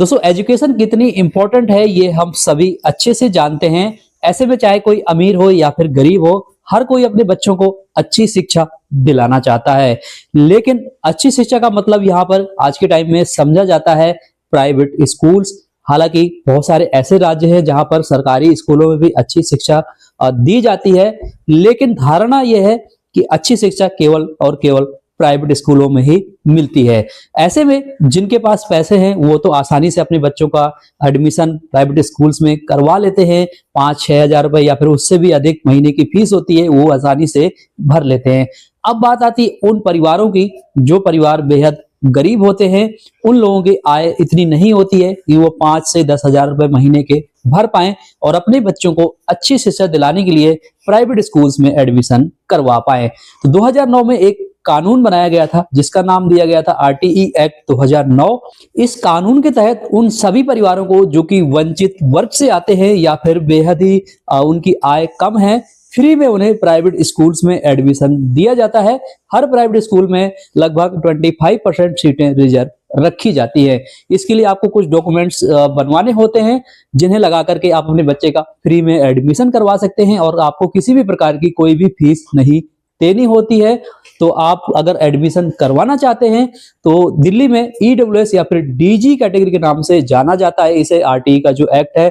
दोस्तों एजुकेशन कितनी इंपॉर्टेंट है ये हम सभी अच्छे से जानते हैं। ऐसे में चाहे कोई अमीर हो या फिर गरीब हो, हर कोई अपने बच्चों को अच्छी शिक्षा दिलाना चाहता है। लेकिन अच्छी शिक्षा का मतलब यहाँ पर आज के टाइम में समझा जाता है प्राइवेट स्कूल्स। हालांकि बहुत सारे ऐसे राज्य हैं जहां पर सरकारी स्कूलों में भी अच्छी शिक्षा दी जाती है, लेकिन धारणा यह है कि अच्छी शिक्षा केवल और केवल प्राइवेट स्कूलों में ही मिलती है। ऐसे में जिनके पास पैसे हैं वो तो आसानी से अपने बच्चों का एडमिशन प्राइवेट स्कूल्स में करवा लेते हैं। 5-6 हजार रुपए या फिर उससे भी अधिक महीने की फीस होती है, वो आसानी से भर लेते हैं। अब बात आती है उन परिवारों की जो परिवार बेहद गरीब होते हैं। उन लोगों की आय इतनी नहीं होती है कि वो 5 से 10 हजार रुपए महीने के भर पाएं और अपने बच्चों को अच्छी शिक्षा दिलाने के लिए प्राइवेट स्कूल्स में एडमिशन करवा पाएं। तो 2009 में एक कानून बनाया गया था जिसका नाम दिया गया था आरटीई एक्ट 2009। इस कानून के तहत उन सभी परिवारों को जो कि वंचित वर्ग से आते हैं या फिर बेहद ही उनकी आय कम है, फ्री में उन्हें प्राइवेट स्कूल्स में एडमिशन दिया जाता है। हर प्राइवेट स्कूल में लगभग 25% सीटें रिजर्व रखी जाती है। इसके लिए आपको कुछ डॉक्यूमेंट्स बनवाने होते हैं जिन्हें लगा करके आप अपने बच्चे का फ्री में एडमिशन करवा सकते हैं और आपको किसी भी प्रकार की कोई भी फीस नहीं देनी होती है। तो आप अगर एडमिशन करवाना चाहते हैं तो दिल्ली में ईडब्ल्यूएस या फिर डीजी कैटेगरी के नाम से जाना जाता है इसे, आरटीई का जो एक्ट है।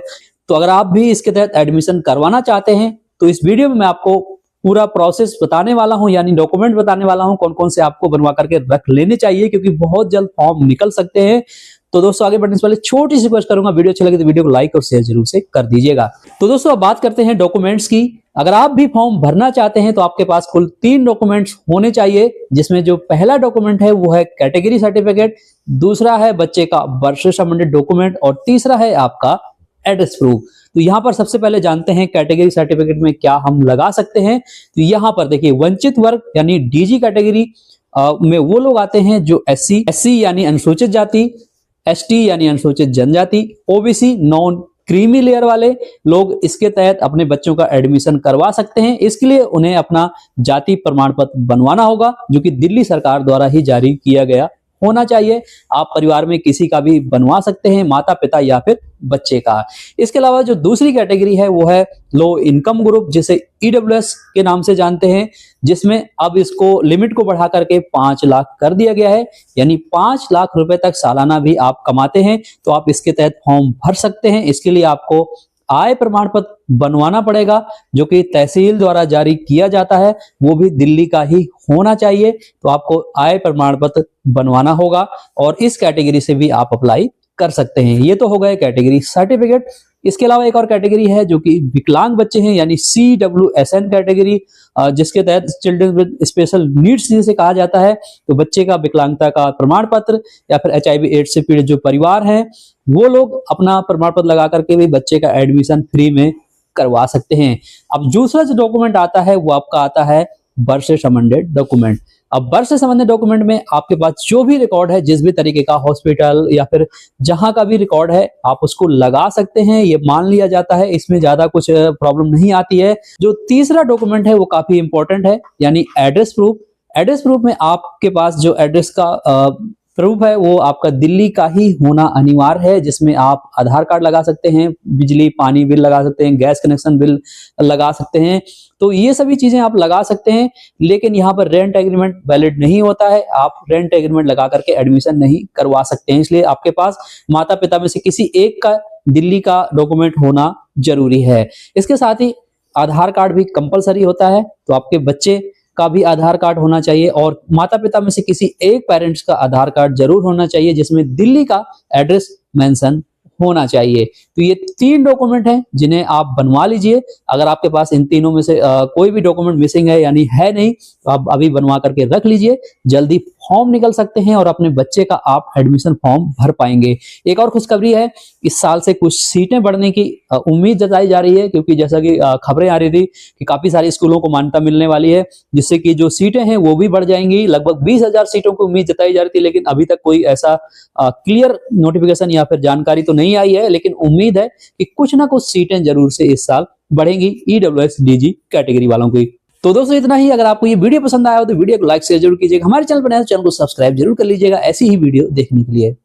तो अगर आप भी इसके तहत एडमिशन करवाना चाहते हैं तो इस वीडियो में मैं आपको पूरा प्रोसेस बताने वाला हूं, यानी डॉक्यूमेंट बताने वाला हूं कौन कौन से आपको बनवा करके रख लेने चाहिए, क्योंकि बहुत जल्द फॉर्म निकल सकते हैं। तो दोस्तों आगे बढ़ने से पहले छोटी सी रिक्वेस्ट करूंगा, वीडियो अच्छा लगे तो वीडियो को लाइक और शेयर जरूर से कर दीजिएगा। तो दोस्तों अब बात करते हैं डॉक्यूमेंट्स की। अगर आप भी फॉर्म भरना चाहते हैं तो आपके पास कुल 3 डॉक्यूमेंट्स होने चाहिए, जिसमें जो पहला डॉक्यूमेंट है वो है कैटेगरी सर्टिफिकेट, दूसरा है बच्चे का बर्थ से संबंधित डॉक्यूमेंट और तीसरा है आपका एड्रेस प्रूफ। तो यहाँ पर सबसे पहले जानते हैं कैटेगरी सर्टिफिकेट में क्या हम लगा सकते हैं। तो यहाँ पर देखिए वंचित वर्ग यानी डीजी कैटेगरी में वो लोग आते हैं जो एससी यानी अनुसूचित जाति, एसटी यानी अनुसूचित जनजाति, ओबीसी नॉन क्रीमी लेयर वाले लोग इसके तहत अपने बच्चों का एडमिशन करवा सकते हैं। इसके लिए उन्हें अपना जाति प्रमाण पत्र बनवाना होगा जो कि दिल्ली सरकार द्वारा ही जारी किया गया होना चाहिए। आप परिवार में किसी का भी बनवा सकते हैं, माता पिता या फिर बच्चे का। इसके अलावा जो दूसरी कैटेगरी है वो है लो इनकम ग्रुप, जिसे ईडब्ल्यूएस के नाम से जानते हैं, जिसमें अब इसको लिमिट को बढ़ा करके 5 लाख कर दिया गया है, यानी 5 लाख रुपए तक सालाना भी आप कमाते हैं तो आप इसके तहत फॉर्म भर सकते हैं। इसके लिए आपको आय प्रमाण पत्र बनवाना पड़ेगा जो कि तहसील द्वारा जारी किया जाता है, वो भी दिल्ली का ही होना चाहिए। तो आपको आय प्रमाण पत्र बनवाना होगा और इस कैटेगरी से भी आप अप्लाई कर सकते हैं। ये तो हो गए कैटेगरी सर्टिफिकेट। इसके अलावा एक और कैटेगरी है जो कि विकलांग बच्चे हैं, यानी CWSN कैटेगरी, जिसके तहत चिल्ड्रन विद स्पेशल नीड्स जिसे कहा जाता है। तो बच्चे का विकलांगता का प्रमाण पत्र या फिर HIV एड्स से पीड़ित जो परिवार हैं वो लोग अपना प्रमाण पत्र लगा करके भी बच्चे का एडमिशन फ्री में करवा सकते हैं। अब दूसरा जो डॉक्यूमेंट आता है वो आपका आता है बर्थ से संबंधित डॉक्यूमेंट। अब बर्थ से संबंधित डॉक्यूमेंट में आपके पास जो भी रिकॉर्ड है, जिस भी तरीके का हॉस्पिटल या फिर जहां का भी रिकॉर्ड है, आप उसको लगा सकते हैं। ये मान लिया जाता है, इसमें ज्यादा कुछ प्रॉब्लम नहीं आती है। जो तीसरा डॉक्यूमेंट है वो काफी इंपॉर्टेंट है, यानी एड्रेस प्रूफ। एड्रेस प्रूफ में आपके पास जो एड्रेस का प्रूफ है वो आपका दिल्ली का ही होना अनिवार्य है, जिसमें आप आधार कार्ड लगा सकते हैं, बिजली पानी बिल लगा सकते हैं, गैस कनेक्शन बिल लगा सकते हैं। तो ये सभी चीजें आप लगा सकते हैं, लेकिन यहाँ पर रेंट एग्रीमेंट वैलिड नहीं होता है। आप रेंट एग्रीमेंट लगा करके एडमिशन नहीं करवा सकते हैं, इसलिए आपके पास माता पिता में से किसी एक का दिल्ली का डॉक्यूमेंट होना जरूरी है। इसके साथ ही आधार कार्ड भी कंपलसरी होता है, तो आपके बच्चे का भी आधार कार्ड होना चाहिए और माता पिता में से किसी एक पेरेंट्स का आधार कार्ड जरूर होना चाहिए जिसमें दिल्ली का एड्रेस मेंशन होना चाहिए। तो ये 3 डॉक्यूमेंट हैं जिन्हें आप बनवा लीजिए। अगर आपके पास इन तीनों में से कोई भी डॉक्यूमेंट मिसिंग है यानी है नहीं, तो आप अभी बनवा करके रख लीजिए। जल्दी फॉर्म निकल सकते हैं और अपने बच्चे का आप एडमिशन फॉर्म भर पाएंगे। एक और खुशखबरी है, इस साल से कुछ सीटें बढ़ने की उम्मीद जताई जा रही है, क्योंकि जैसा कि खबरें आ रही थी कि काफी सारे स्कूलों को मान्यता मिलने वाली है, जिससे कि जो सीटें हैं वो भी बढ़ जाएंगी। लगभग 20,000 सीटों की उम्मीद जताई जा रही थी, लेकिन अभी तक कोई ऐसा क्लियर नोटिफिकेशन या फिर जानकारी तो नहीं आई है, लेकिन उम्मीद है कि कुछ ना कुछ सीटें जरूर से इस साल बढ़ेंगी ईडब्ल्यूएस डीजी कैटेगरी वालों की। तो दोस्तों इतना ही। अगर आपको ये वीडियो पसंद आया हो तो वीडियो को लाइक शेयर जरूर कीजिएगा। हमारे चैनल पर नए तो चैनल को सब्सक्राइब जरूर कर लीजिएगा ऐसी ही वीडियो देखने के लिए।